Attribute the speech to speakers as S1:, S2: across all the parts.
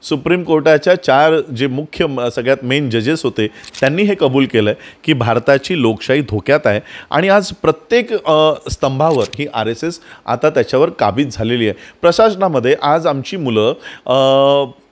S1: Supreme कोर्टाच्या 4 जे मुख्य सगळ्यात मेन जजेस होते त्यांनी हे कबूल केलं आहे की भारताची लोकशाही धोक्यात आहे आणि आज प्रत्येक स्तंभावर ही RSS आता त्याच्यावर काबीज झालेली आहे। प्रशासनामध्ये आज आमची मुलं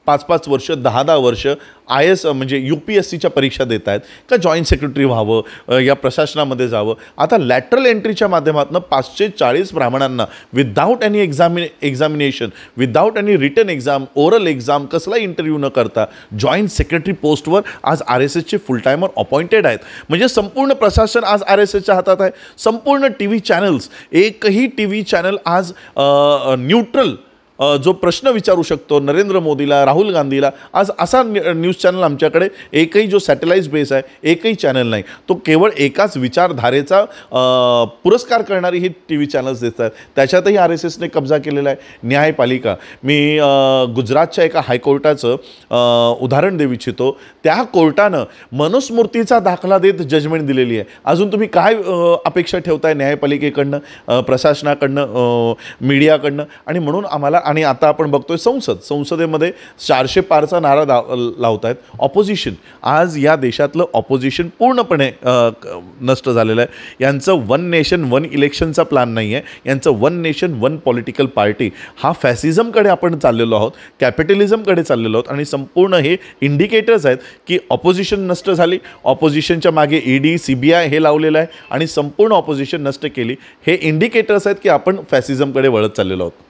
S1: 5-5 वर्ष 10-10 वर्ष IAS म्हणजे UPSCच्या परीक्षा देत आहेत का जॉईंट सेक्रेटरी व्हावं या प्रशासनामध्ये जावं। आता लॅटरल एंट्रीच्या माध्यमातून 540 ब्राह्मणांना without any examination without any written exam oral exam कसला इंटरव्ह्यू न करता जॉईंट सेक्रेटरी पोस्टवर आज RSSचे फुल टायमर अपॉइंटेड आहेत। म्हणजे संपूर्ण प्रशासन आज RSSच्या हातात आहे। संपूर्ण TV चॅनल्स एकही TV चॅनल आज न्यूट्रल जो प्रश्न विचारू शकतो नरेंद्र मोदीला राहुल गांधीला आज असा न्यूज चॅनल आमच्याकडे एकही जो सॅटेलाइट बेस आहे एकही चॅनल नाही। तो केवळ एकाच विचारधारेचा पुरस्कार करणारी ही TV चॅनल्स देतात। त्याच्यातही RSSने कब्जा केलेला आहे। न्यायपालिका मी गुजरातच्या एका हायकोर्टाचं उदाहरण देऊ इच्छितो। त्या कोर्टानं मनुस्मृतीचा दाखला देत जजमेंट दिलेली आहे। अजून तुम्ही काय अपेक्षा ठेवताय न्यायपालिकेकडनं प्रशासनाकडनं मीडियाकडनं आणि म्हणून आम्हाला आणि आता आपण बघतोय संसदेमध्ये 400 पारचा नारा लावतायत ऑपोजिशन। आज या देशातलं ऑपोजिशन पूर्णपणे नष्ट झालेलं आहे। यांचं वन नेशन वन इलेक्शनचा प्लॅन नाही आहे। यांचं one nation one political party हा फॅसिझमकडे आपण चाललेलो आहोत कॅपिटलिझमकडे चाललेलो आहोत आणि संपूर्ण हे इंडिकेटर्स आहेत की ऑपोजिशन नष्ट झाली ऑपोजिशनच्या मागे ED CBI हे लावलेलं आहे आणि संपूर्ण ऑपोजिशन नष्ट केली हे इंडिकेटर्स आहेत की आपण फॅसिझमकडे वळत चाललेलो आहोत।